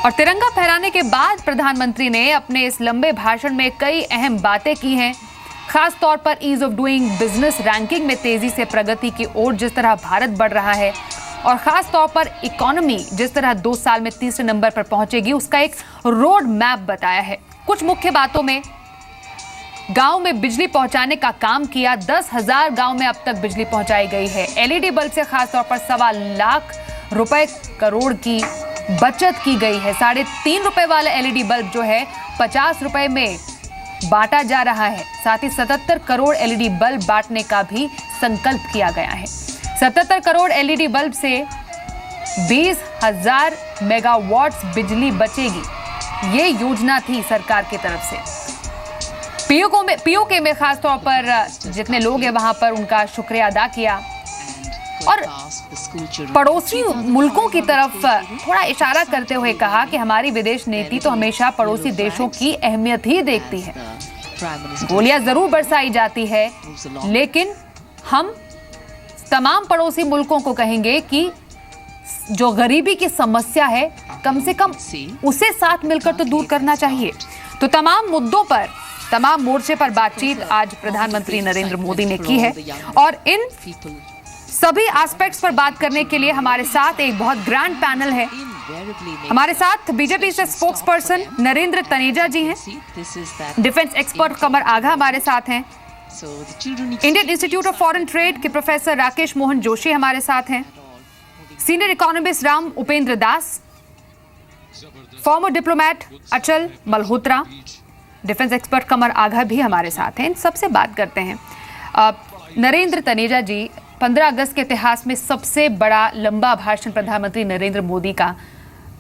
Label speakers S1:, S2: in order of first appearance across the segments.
S1: और तिरंगा फहराने के बाद प्रधानमंत्री ने अपने इस लंबे भाषण में कई अहम बातें की हैं। खास तौर पर ease of doing business ranking में तेजी से प्रगति की ओर जिस तरह भारत बढ़ रहा है और खास तौर पर इकोनॉमी जिस तरह 2 साल में तीसरे नंबर पर पहुंचेगी, उसका एक रोड मैप बताया है। कुछ मुख्य बातों में गांव में बिजली पहुंचाने का काम किया। 10,000 गांव में अब तक बिजली पहुंचाई गई है। एलईडी बल्ब से खास तौर पर 2.25 लाख रुपए करोड़ की बचत की गई है। 3.5 रुपए वाला एलईडी बल्ब जो है 50 रुपए में बांटा जा रहा है। साथ ही 77 करोड़ एलईडी बल्ब बांटने का भी संकल्प किया गया है। 77 करोड़ एलईडी बल्ब से 20,000 मेगावाट्स बिजली बचेगी। ये योजना थी सरकार की तरफ से। पीओके में खास तौर पर जितने लोग हैं वहां पर उनका शुक्रिया अदा किया और पड़ोसी मुल्कों की तरफ थोड़ा इशारा करते हुए कहा कि हमारी विदेश नीति तो हमेशा पड़ोसी देशों की अहमियत ही देखती है। गोलियां जरूर बरसाई जाती है, लेकिन हम तमाम पड़ोसी मुल्कों को कहेंगे कि जो गरीबी की समस्या है कम से कम उसे साथ मिलकर तो दूर करना चाहिए। तो तमाम मुद्दों पर, तमाम मोर्चे पर बातचीत आज प्रधानमंत्री नरेंद्र मोदी ने की है और इन सभी एस्पेक्ट्स पर बात करने के लिए हमारे साथ एक बहुत ग्रैंड पैनल है। हमारे साथ बीजेपी से स्पोक्स पर्सन नरेंद्र तनेजा जी हैं, डिफेंस एक्सपर्ट कमर आघा हमारे साथ हैं, Indian institute of foreign trade के प्रोफेसर राकेश मोहन जोशी हमारे साथ हैं, सीनियर इकोनॉमिस्ट राम उपेंद्र दास, फॉर्मर डिप्लोमैट अचल मल्होत्रा, डिफेंस एक्सपर्ट कमर आघा भी हमारे साथ हैं। इन सबसे बात करते हैं। नरेंद्र तनेजा जी, 15 अगस्त के इतिहास में सबसे बड़ा लंबा भाषण प्रधानमंत्री नरेंद्र मोदी का,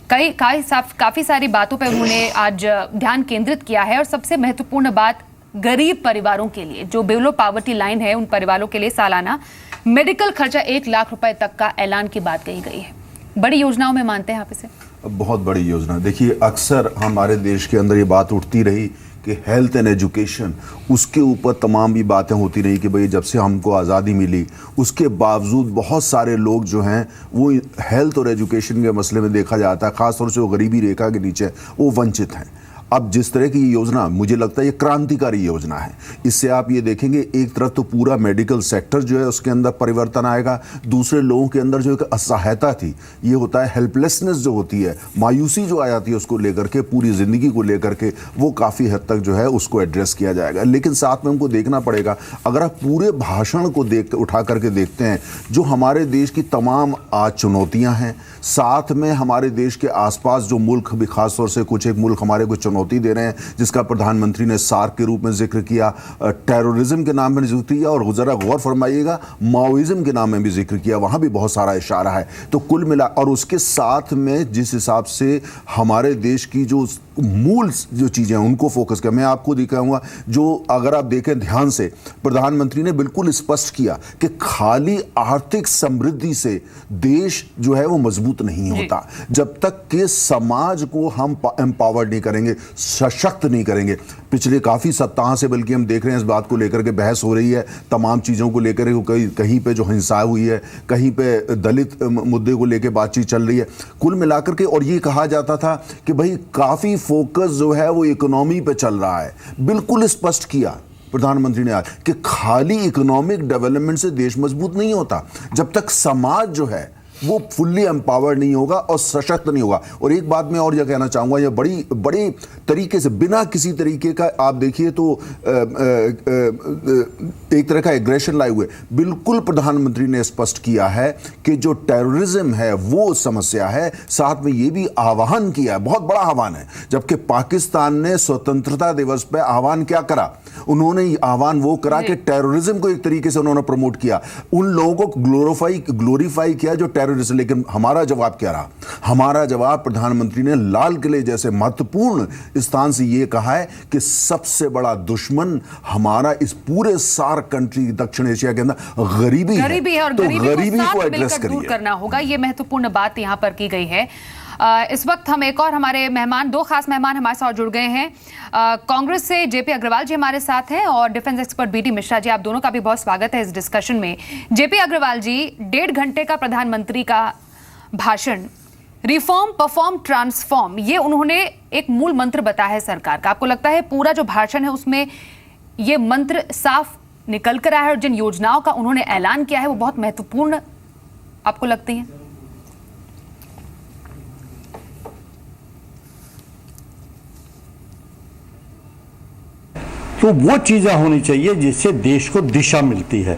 S1: काफी सारी बातों पर उन्होंने आज ध्यान केंद्रित किया है और सबसे महत्वपूर्ण बात गरीब परिवारों के लिए, जो बिलो पॉवर्टी लाइन है, उन परिवारों के लिए सालाना मेडिकल खर्चा 1 लाख रुपए तक का ऐलान की बात कही गई है। बड़ी योजनाओं में मानते हैं आप इसे?
S2: बहुत बड़ी योजना। देखिए, अक्सर हमारे देश के अंदर ये बात उठती रही कि हेल्थ एंड एजुकेशन, उसके ऊपर तमाम भी बातें होती रही कि भाई जब से हमको आज़ादी मिली उसके बावजूद बहुत सारे लोग जो हैं वो हेल्थ और एजुकेशन के मसले में देखा जाता है, ख़ासतौर से वो गरीबी रेखा के नीचे, वो वंचित हैं। अब जिस तरह की ये योजना, मुझे लगता है ये क्रांतिकारी योजना है। इससे आप ये देखेंगे, एक तरफ तो पूरा मेडिकल सेक्टर जो है उसके अंदर परिवर्तन आएगा, दूसरे लोगों के अंदर जो एक असहायता थी, ये होता है हेल्पलेसनेस जो होती है, मायूसी जो आ जाती है उसको लेकर के, पूरी ज़िंदगी को लेकर के, वो काफ़ी हद तक जो है उसको एड्रेस किया जाएगा। लेकिन साथ में हमको देखना पड़ेगा, अगर आप पूरे भाषण को उठा करके देखते हैं, जो हमारे देश की तमाम आज चुनौतियाँ हैं, साथ में हमारे देश के आसपास जो मुल्क भी, खासतौर से कुछ एक मुल्क हमारे को चुनौती दे रहे हैं, जिसका प्रधानमंत्री ने सार्क के रूप में जिक्र किया, टेररिज्म के नाम में जिक्र किया और जरा गौर फरमाइएगा माओइज्म के नाम में भी जिक्र किया, वहां भी बहुत सारा इशारा है। तो कुल मिला, और उसके साथ में जिस हिसाब से हमारे देश की जो मूल जो चीज़ें हैं उनको फोकस किया, मैं आपको दिखाऊंगा, जो अगर आप देखें ध्यान से, प्रधानमंत्री ने बिल्कुल स्पष्ट किया कि खाली आर्थिक समृद्धि से देश जो है वो मजबूत नहीं होता, जब तक कि समाज को हम एम्पावर्ड नहीं करेंगे, सशक्त नहीं करेंगे। पिछले काफ़ी सप्ताह से बल्कि हम देख रहे हैं इस बात को लेकर के बहस हो रही है, तमाम चीज़ों को लेकर के, कहीं पे जो हिंसा हुई है, कहीं पे दलित मुद्दे को लेकर बातचीत चल रही है, कुल मिलाकर के। और ये कहा जाता था कि भाई काफ़ी फोकस जो है वो इकोनॉमी पे चल रहा है। बिल्कुल स्पष्ट किया प्रधानमंत्री ने आज कि खाली इकोनॉमिक डेवलपमेंट से देश मजबूत नहीं होता, जब तक समाज जो है वो फुल्ली एम्पावर्ड नहीं होगा और सशक्त नहीं होगा। और एक बात मैं और यह कहना चाहूँगा, यह बड़ी तरीके से, बिना किसी तरीके का, आप देखिए तो एक तरह का एग्रेशन लाए हुए, बिल्कुल प्रधानमंत्री ने स्पष्ट किया है कि जो टेररिज्म है वो समस्या है। साथ में ये भी आह्वान किया है, बहुत बड़ा आह्वान है, जबकि पाकिस्तान ने स्वतंत्रता दिवस पर आह्वान क्या करा, उन्होंने आह्वान वो करा कि टेररिज्म को एक तरीके से उन्होंने प्रमोट किया, उन लोगों को ग्लोरीफाई किया जो टेररिस्ट। लेकिन हमारा जवाब क्या रहा? हमारा जवाब, प्रधानमंत्री ने लाल किले जैसे महत्वपूर्ण स्थान से यह कहा है कि सबसे बड़ा दुश्मन हमारा इस पूरे सार्क कंट्री, दक्षिण एशिया के अंदर गरीबी है और
S1: तो गरीबी को एड्रेस दूर करना होगा। यह महत्वपूर्ण बात यहां पर की गई है। इस वक्त हम एक और हमारे मेहमान, 2 खास मेहमान हमारे साथ जुड़ गए हैं। कांग्रेस से जेपी अग्रवाल जी हमारे साथ हैं और defence expert BD Mishra ji, आप दोनों का भी बहुत स्वागत है इस डिस्कशन में। जेपी अग्रवाल जी, 1.5 घंटे का प्रधानमंत्री का भाषण रिफॉर्म, परफॉर्म, ट्रांसफॉर्म, ये उन्होंने एक मूल मंत्र बताया है सरकार का। आपको लगता है पूरा जो भाषण है उसमें ये मंत्र साफ निकल कर आया है और जिन योजनाओं का उन्होंने ऐलान किया है वो बहुत महत्वपूर्ण आपको लगती हैं?
S3: तो वो चीजें होनी चाहिए जिससे देश को दिशा मिलती है।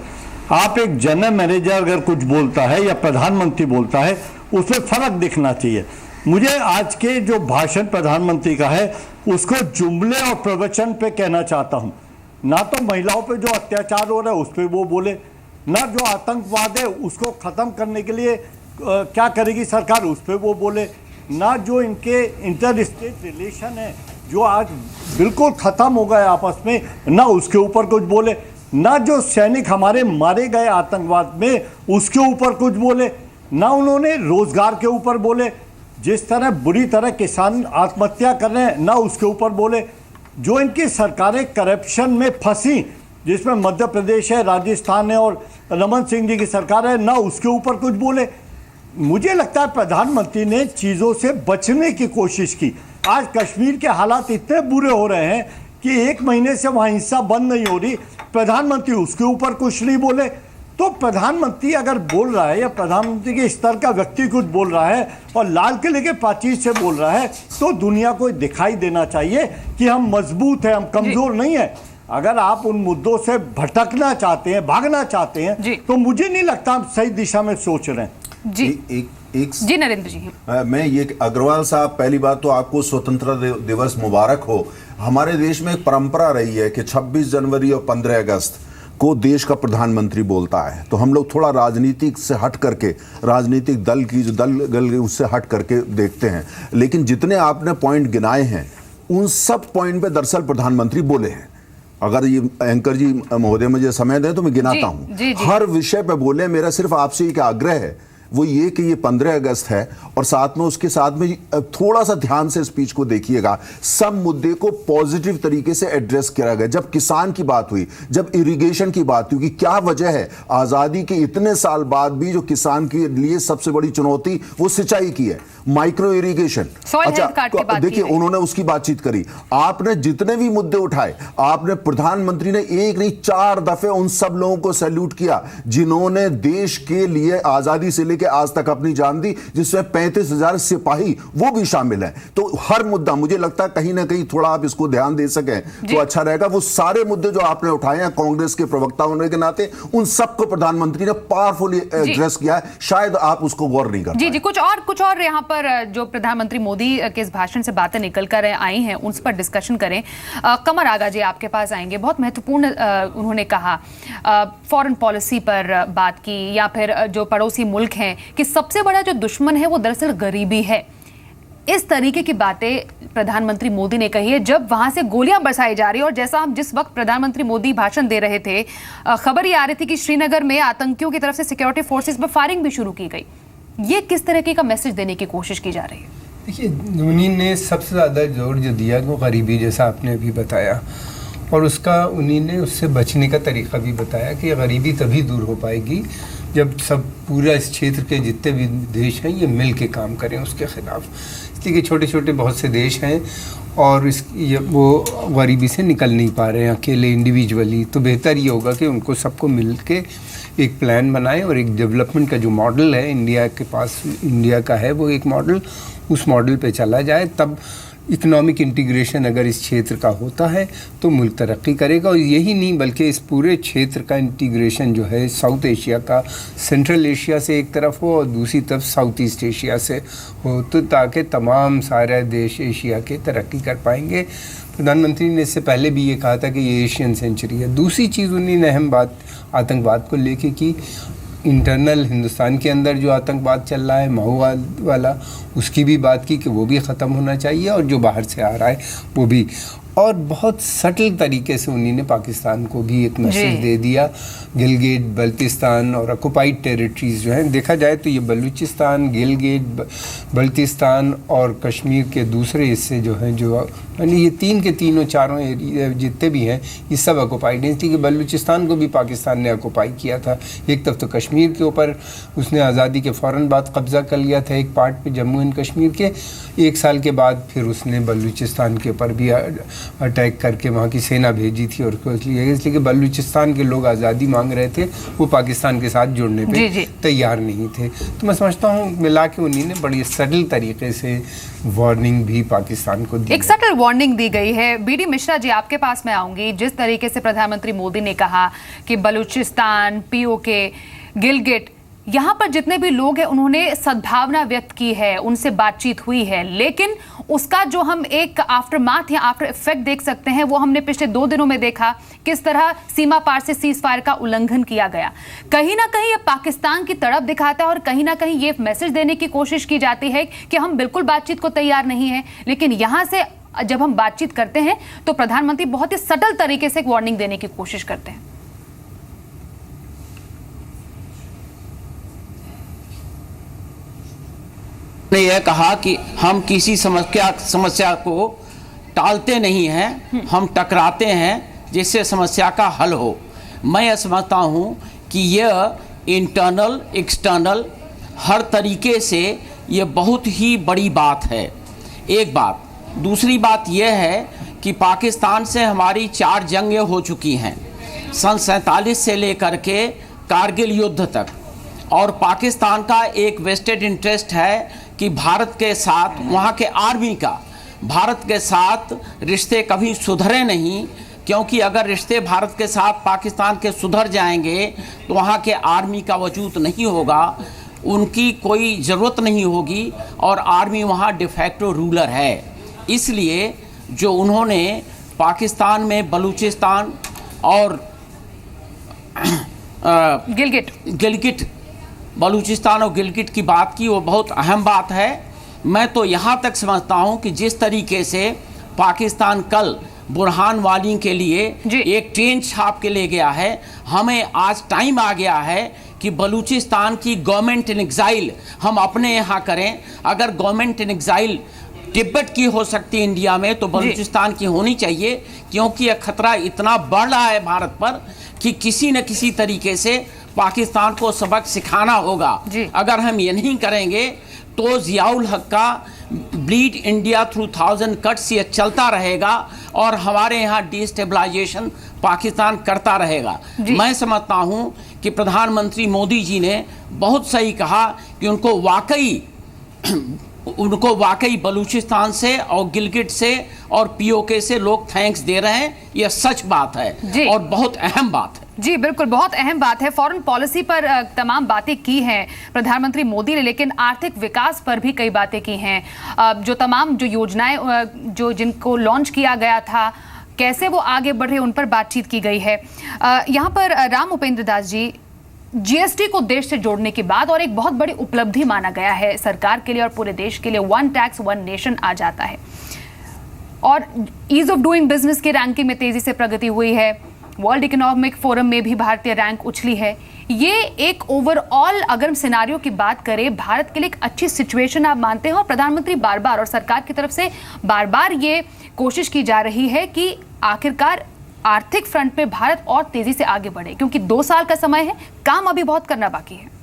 S3: आप एक जनरल मैनेजर अगर कुछ बोलता है या प्रधानमंत्री बोलता है, उसमें फर्क दिखना चाहिए। मुझे आज के जो भाषण प्रधानमंत्री का है उसको जुमले और प्रवचन पे कहना चाहता हूं। ना तो महिलाओं पे जो अत्याचार हो रहा है उस पर वो बोले, ना जो आतंकवाद है उसको खत्म करने के लिए क्या करेगी सरकार उस पर वो बोले, ना जो इनके इंटर स्टेट रिलेशन है जो आज बिल्कुल खत्म हो गए आपस में, ना उसके ऊपर कुछ बोले, ना जो सैनिक हमारे मारे गए आतंकवाद में उसके ऊपर कुछ बोले, ना उन्होंने रोजगार के ऊपर बोले, जिस तरह बुरी तरह किसान आत्महत्या कर रहे हैं ना उसके ऊपर बोले, जो इनकी सरकारें करप्शन में फंसी जिसमें मध्य प्रदेश है, राजस्थान है और रमन सिंह जी की सरकार है, ना उसके ऊपर कुछ बोले। मुझे लगता है प्रधानमंत्री ने चीज़ों से बचने की कोशिश की। आज कश्मीर के हालात इतने बुरे हो रहे हैं कि 1 महीने से वहाँ हिंसा बंद नहीं हो रही, प्रधानमंत्री उसके ऊपर कुछ नहीं बोले। तो प्रधानमंत्री अगर बोल रहा है या प्रधानमंत्री के स्तर का व्यक्ति कुछ बोल रहा है और लाल किले के प्राचीर से बोल रहा है तो दुनिया को दिखाई देना चाहिए कि हम मजबूत हैं, हम कमजोर नहीं है। अगर आप उन मुद्दों से भटकना चाहते हैं, भागना चाहते हैं तो मुझे नहीं लगता हम सही दिशा में सोच रहे हैं।
S1: जी नरेंद्र जी,
S2: मैं ये अग्रवाल साहब, पहली बात तो आपको स्वतंत्रता दिवस मुबारक हो। हमारे देश में एक परंपरा रही है कि 26 जनवरी और 15 अगस्त को देश का प्रधानमंत्री बोलता है, तो हम लोग थोड़ा राजनीतिक से हट करके, राजनीतिक दल की जो दल उससे हट करके देखते हैं। लेकिन जितने आपने पॉइंट गिनाए हैं उन सब पॉइंट पे दरअसल प्रधानमंत्री बोले हैं। अगर ये एंकर जी महोदय मुझे समय दें तो मैं गिनाता हूं। हर विषय पे बोले। मेरा सिर्फ आपसे एक आग्रह है वो ये कि ये 15 अगस्त है और साथ में उसके साथ में थोड़ा सा ध्यान से स्पीच को देखिएगा। सब मुद्दे को पॉजिटिव तरीके से एड्रेस किया गया। जब किसान की बात हुई, जब इरिगेशन की बात हुई कि क्या वजह है आजादी के इतने साल बाद भी जो किसान के लिए सबसे बड़ी चुनौती वो सिंचाई की है, माइक्रो इरिगेशन। अच्छा देखिए उन्होंने उसकी बातचीत करी। आपने जितने भी मुद्दे उठाए, आपने प्रधानमंत्री ने एक नहीं 4 दफे उन सब लोगों को सैल्यूट किया जिन्होंने देश के लिए आजादी से के आज तक अपनी जान दी, जिसमें 35,000 सिपाही वो भी शामिल हैं। तो हर मुद्दा मुझे लगता है कहीं ना कहीं थोड़ा आप इसको ध्यान दे सकें तो अच्छा रहेगा। वो सारे मुद्दे जो आपने उठाए हैं कांग्रेस के प्रवक्ता होने के नाते, उन सबको प्रधानमंत्री ने पावरफुली एड्रेस किया है। शायद आप उसको गौर नहीं कर पाए।
S1: जी कुछ और यहाँ पर जो प्रधानमंत्री मोदी के इस भाषण से बातें निकल कर आई हैं उन पर डिस्कशन करें। कमर आगा जी आपके पास आएंगे। बहुत महत्वपूर्ण उन्होंने कहा, फॉरेन पॉलिसी पर बात की या फिर जो पड़ोसी मुल्क हैं कि सबसे बड़ा जो दुश्मन है वो दरअसल गरीबी है। इस तरीके की बातें प्रधानमंत्री मोदी ने कही है जब वहां से गोलियां बरसाई जा रही है। और जैसा हम जिस वक्त प्रधानमंत्री मोदी भाषण दे रहे थे, खबर ये आ रही थी कि श्रीनगर में आतंकियों की तरफ से सिक्योरिटी फोर्सेस पर फायरिंग भी शुरू की गई। ये किस तरीके का मैसेज देने की कोशिश की जा रही है?
S4: देखिए, उन्हीं ने सबसे ज़्यादा जोर जो दिया वो गरीबी, जैसा आपने अभी बताया, और उसका उन्हीं ने उससे बचने का तरीका भी बताया कि गरीबी तभी दूर हो पाएगी जब सब पूरा इस क्षेत्र के जितने भी देश हैं ये मिल के काम करें उसके ख़िलाफ़। इसलिए कि छोटे छोटे बहुत से देश हैं और वो गरीबी से निकल नहीं पा रहे हैं अकेले इंडिविजुअली। तो बेहतर ये होगा कि उनको सबको मिल के एक प्लान बनाएं और एक डेवलपमेंट का जो मॉडल है इंडिया के पास, इंडिया का है वो एक मॉडल, उस मॉडल पे चला जाए। तब इकोनॉमिक इंटीग्रेशन अगर इस क्षेत्र का होता है तो मुल्क तरक्की करेगा। और यही नहीं बल्कि इस पूरे क्षेत्र का इंटीग्रेशन जो है साउथ एशिया का, सेंट्रल एशिया से एक तरफ हो और दूसरी तरफ साउथ ईस्ट एशिया से हो, तो ताकि तमाम सारे देश एशिया के तरक्की कर पाएंगे। प्रधानमंत्री ने इससे पहले भी ये कहा था कि ये एशियन सेंचुरी है। दूसरी चीज़ उन्होंने अहम बात आतंकवाद को लेके की। इंटरनल हिंदुस्तान के अंदर जो आतंकवाद चल रहा है माओवाद वाला, उसकी भी बात की कि वो भी ख़त्म होना चाहिए और जो बाहर से आ रहा है वो भी। और बहुत सटल तरीके से उन्हीं ने पाकिस्तान को भी एक मैसेज
S1: जी।
S4: दे दिया। गिलगिट बल्तिस्तान और ऑक्युपाइड टेरिटरीज जो हैं, देखा जाए तो ये बलूचिस्तान, गिलगिट, बल्तिस्तान और कश्मीर के दूसरे हिस्से जो हैं, जो यानी ये तीन के तीनों चारों एरिया जितने भी हैं ये सब ऑक्युपाइड हैं। इसलिए कि बलूचिस्तान को भी पाकिस्तान ने ऑक्युपाई किया था। एक तरफ तो कश्मीर के ऊपर उसने आज़ादी के फ़ौरन बाद कब्ज़ा कर लिया था एक पार्ट पे जम्मू एंड कश्मीर के, 1 साल के बाद फिर उसने बलूचिस्तान के ऊपर भी अटैक करके वहाँ की सेना भेजी थी और इसलिए कि बलूचिस्तान के लोग आज़ादी मांग रहे थे, वो पाकिस्तान के साथ जुड़ने
S1: जी, जी।
S4: पे तैयार नहीं थे। तो मैं समझता हूँ मिला के उन्हीं ने बड़ी सटल तरीके से वार्निंग भी पाकिस्तान को दी।
S1: एक सटल वार्निंग दी गई है। बीडी मिश्रा जी, आपके पास मैं आऊंगी। जिस तरीके से प्रधानमंत्री मोदी ने कहा कि बलूचिस्तान, पीओके, गिलगिट, यहाँ पर जितने भी लोग हैं उन्होंने सद्भावना व्यक्त की है, उनसे बातचीत हुई है, लेकिन उसका जो हम एक आफ्टरमाथ या आफ्टर इफेक्ट देख सकते हैं वो हमने पिछले 2 दिनों में देखा, किस तरह सीमा पार से सीज फायर का उल्लंघन किया गया। कहीं ना कहीं ये पाकिस्तान की तड़प दिखाता है और कहीं ना कहीं ये मैसेज देने की कोशिश की जाती है कि हम बिल्कुल बातचीत को तैयार नहीं है, लेकिन यहाँ से जब हम बातचीत करते हैं तो प्रधानमंत्री बहुत ही सटल तरीके से एक वार्निंग देने की कोशिश करते हैं।
S5: ने यह कहा कि हम किसी समस्या को टालते नहीं हैं, हम टकराते हैं जिससे समस्या का हल हो। मैं यह समझता हूं कि यह इंटरनल एक्सटर्नल हर तरीके से यह बहुत ही बड़ी बात है। एक बात, दूसरी बात यह है कि पाकिस्तान से हमारी 4 जंगें हो चुकी हैं, सन 47 से लेकर के कारगिल युद्ध तक, और पाकिस्तान का एक वेस्टेड इंटरेस्ट है कि भारत के साथ, वहाँ के आर्मी का भारत के साथ रिश्ते कभी सुधरे नहीं, क्योंकि अगर रिश्ते भारत के साथ पाकिस्तान के सुधर जाएंगे तो वहाँ के आर्मी का वजूद नहीं होगा, उनकी कोई ज़रूरत नहीं होगी और आर्मी वहाँ डिफैक्टो रूलर है। इसलिए जो उन्होंने पाकिस्तान में बलूचिस्तान और गिलगिट बलूचिस्तान और गिलगिट की बात की, वो बहुत अहम बात है। मैं तो यहाँ तक समझता हूँ कि जिस तरीके से पाकिस्तान कल बुरहान वाली के लिए एक ट्रेन छाप के ले गया है, हमें आज टाइम आ गया है कि बलूचिस्तान की गवर्नमेंट इन एग्जाइल हम अपने यहाँ करें। अगर गवर्नमेंट इन एग्जाइल तिब्बत की हो सकती है इंडिया में, तो बलूचिस्तान की होनी चाहिए, क्योंकि यह खतरा इतना बढ़ रहा है भारत पर कि किसी न किसी तरीके से पाकिस्तान को सबक सिखाना होगा। अगर हम ये नहीं करेंगे तो जियाउल हक का ब्लीड इंडिया थ्रू 1000 कट्स ये चलता रहेगा और हमारे यहाँ डिस्टेबलाइजेशन पाकिस्तान करता रहेगा। मैं समझता हूँ कि प्रधानमंत्री मोदी जी ने बहुत सही कहा कि उनको वाकई बलूचिस्तान से और गिलगिट से और पीओके से लोग थैंक्स दे रहे हैं। यह सच बात है और बहुत अहम बात है।
S1: जी बिल्कुल, बहुत अहम बात है। फॉरेन पॉलिसी पर तमाम बातें की हैं प्रधानमंत्री मोदी ने, लेकिन आर्थिक विकास पर भी कई बातें की हैं। जो तमाम जो योजनाएं जो जिनको लॉन्च किया गया था, कैसे वो आगे बढ़ रहे, उन पर बातचीत की गई है। यहाँ पर राम उपेंद्र दास जी, जीएसटी को देश से जोड़ने के बाद और एक बहुत बड़ी उपलब्धि माना गया है सरकार के लिए और पूरे देश के लिए, 1 टैक्स 1 नेशन आ जाता है और ईज ऑफ डूइंग बिजनेस की रैंकिंग में तेजी से प्रगति हुई है। वर्ल्ड इकोनॉमिक फोरम में भी भारतीय रैंक उछली है। ये एक ओवरऑल अगर हम सिनारियो की बात करें, भारत के लिए एक अच्छी सिचुएशन आप मानते हैं? और प्रधानमंत्री बार बार और सरकार की तरफ से बार बार ये कोशिश की जा रही है कि आखिरकार आर्थिक फ्रंट पे भारत और तेजी से आगे बढ़े, क्योंकि 2 साल का समय है, काम अभी बहुत करना बाकी है।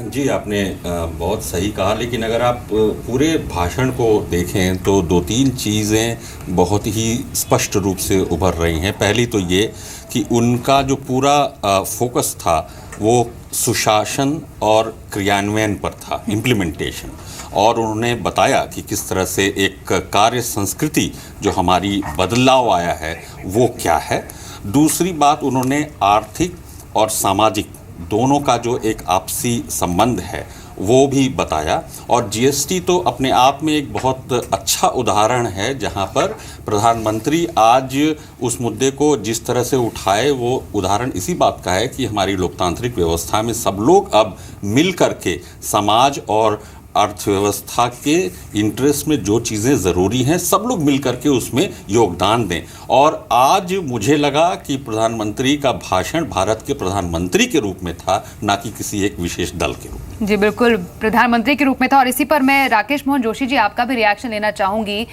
S6: जी, आपने बहुत सही कहा, लेकिन अगर आप पूरे भाषण को देखें तो 2-3 चीज़ें बहुत ही स्पष्ट रूप से उभर रही हैं। पहली तो ये कि उनका जो पूरा फोकस था वो सुशासन और क्रियान्वयन पर था, इम्प्लीमेंटेशन, और उन्होंने बताया कि किस तरह से एक कार्य संस्कृति जो हमारी बदलाव आया है वो क्या है। दूसरी बात, उन्होंने आर्थिक और सामाजिक दोनों का जो एक आपसी संबंध है वो भी बताया। और जीएसटी तो अपने आप में एक बहुत अच्छा उदाहरण है, जहां पर प्रधानमंत्री आज उस मुद्दे को जिस तरह से उठाए, वो उदाहरण इसी बात का है कि हमारी लोकतांत्रिक व्यवस्था में सब लोग अब मिल कर के समाज और अर्थव्यवस्था के इंटरेस्ट में जो चीज़ें ज़रूरी हैं सब लोग मिल करके उसमें योगदान दें। और आज मुझे लगा कि प्रधानमंत्री का भाषण भारत के प्रधानमंत्री के रूप में था, ना कि किसी एक विशेष दल के रूप में।
S1: जी बिल्कुल, प्रधानमंत्री के रूप में था। और इसी पर मैं राकेश मोहन जोशी जी आपका भी रिएक्शन लेना चाहूंगी।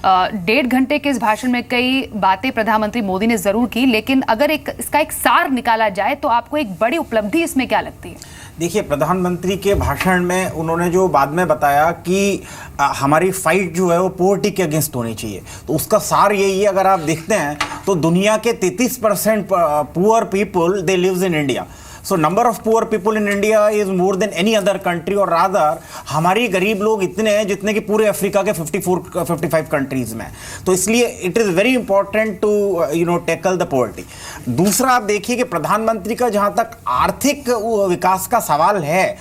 S1: 1.5 घंटे के इस भाषण में कई बातें प्रधानमंत्री मोदी ने जरूर की, लेकिन अगर इसका एक सार निकाला जाए तो आपको एक बड़ी उपलब्धि इसमें क्या लगती है?
S7: देखिए, प्रधानमंत्री के भाषण में उन्होंने जो बाद में बताया कि हमारी फाइट जो है वो पोवर्टी के अगेंस्ट होनी चाहिए, तो उसका सार यही है। अगर आप देखते हैं तो दुनिया के 33% poor people they lives in India. So number of poor people in India is more than any other country, और रादर हमारी गरीब लोग इतने हैं जितने कि पूरे अफ्रीका के 55 कंट्रीज में। तो इसलिए it is very important to tackle the poverty. दूसरा, आप देखिए कि प्रधानमंत्री का जहाँ तक आर्थिक विकास का सवाल है,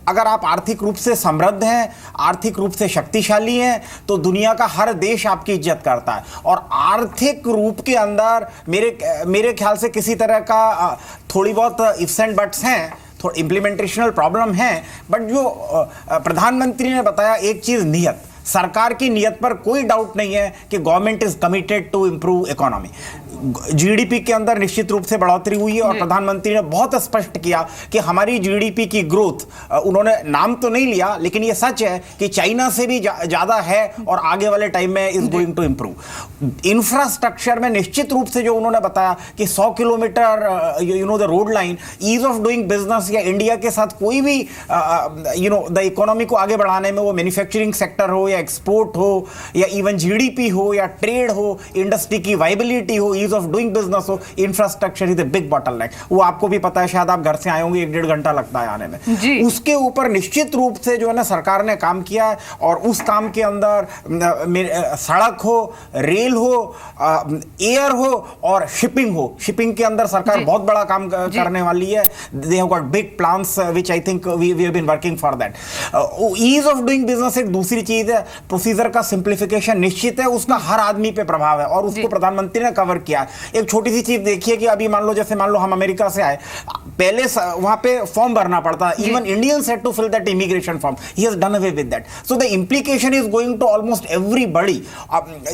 S7: अगर आप आर्थिक रूप से समृद्ध हैं, आर्थिक रूप से शक्तिशाली हैं, तो दुनिया का हर देश आपकी इज्जत करता है। और आर्थिक रूप के अंदर मेरे ख्याल से किसी तरह का थोड़ी बहुत इफ्स एंड बट्स हैं, थोड़ा इम्प्लीमेंटेशनल प्रॉब्लम है, बट जो प्रधानमंत्री ने बताया एक चीज़, नियत, सरकार की नियत पर कोई डाउट नहीं है कि government is committed to improve economy. GDP के अंदर निश्चित रूप से बढ़ोतरी हुई है, और प्रधानमंत्री ने बहुत स्पष्ट किया कि हमारी जीडीपी की ग्रोथ, उन्होंने नाम तो नहीं लिया लेकिन ये सच है कि चाइना से भी ज़्यादा है और आगे वाले टाइम में is going to improve. Infrastructure में निश्चित रूप से जो उन्होंने बताया कि 100 kilometre the road line, ease of doing business, या इंडिया के साथ कोई भी द इकोनॉमी को आगे बढ़ाने में, वो मैन्युफैक्चरिंग सेक्टर हो या एक्सपोर्ट हो या इवन जीडीपी हो या ट्रेड हो, इंडस्ट्री की वाइबिलिटी हो, ईज ऑफ डूइंग बिजनेस हो, infrastructure is a big bottleneck. वो आपको भी पता है, शायद आप घर से आए होंगे, 1-1.5 घंटा लगता है आने में। उसके ऊपर निश्चित रूप से जो है ना सरकार ने काम किया है, और उस काम के अंदर सड़क हो, रेल हो, एयर हो और शिपिंग हो। शिपिंग के अंदर सरकार बहुत बड़ा काम करने वाली है। They have got big plans which I think we have been working for that. Ease of doing business एक दूसरी चीज है। प्रोसीजर का सिंप्लीफिकेशन निश्चित है, उसका हर आदमी पे प्रभाव है, और उसको प्रधानमंत्री ने कवर किया। एक छोटी सी चीज देखिए कि अभी मान लो हम अमेरिका से आए, पहले वहां पे फॉर्म भरना पड़ता, even Indians had to fill that immigration form, he has done away with that. So the implication is going to almost everybody.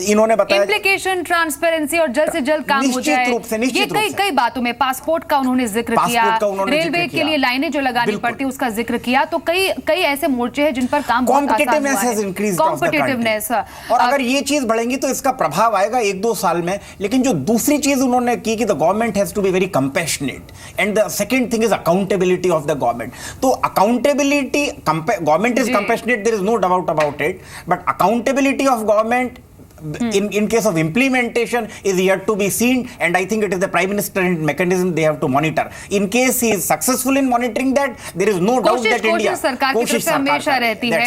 S7: इन्होंने बताया
S1: इंप्लीकेशन, ट्रांसपेरेंसी और जल्द से जल्द काम हो जाए। ये कई बातों में पासपोर्ट का उन्होंने जिक्र किया, रेलवे के लिए लाइनें जो लगानी पड़ती उसका जिक्र किया। तो कई ऐसे मोर्चे हैं जिन पर काम बहुत आसान हुआ है। कॉम्पिटिटिवनेस,
S7: और अगर ये चीज बढ़ेंगी तो इसका प्रभाव आएगा 1-2 साल में। लेकिन जो दूसरी चीज उन्होंने की कि the government has to be very compassionate, and the second thing is accountability of the government. तो accountability, government is compassionate, there is no doubt about it, but accountability of government in case of implementation is yet to be seen, and I think it is the prime minister mechanism they have to monitor. In case he is successful in monitoring that, there is no doubt that India
S1: सरकार की तरफ से हमेशा रहती है।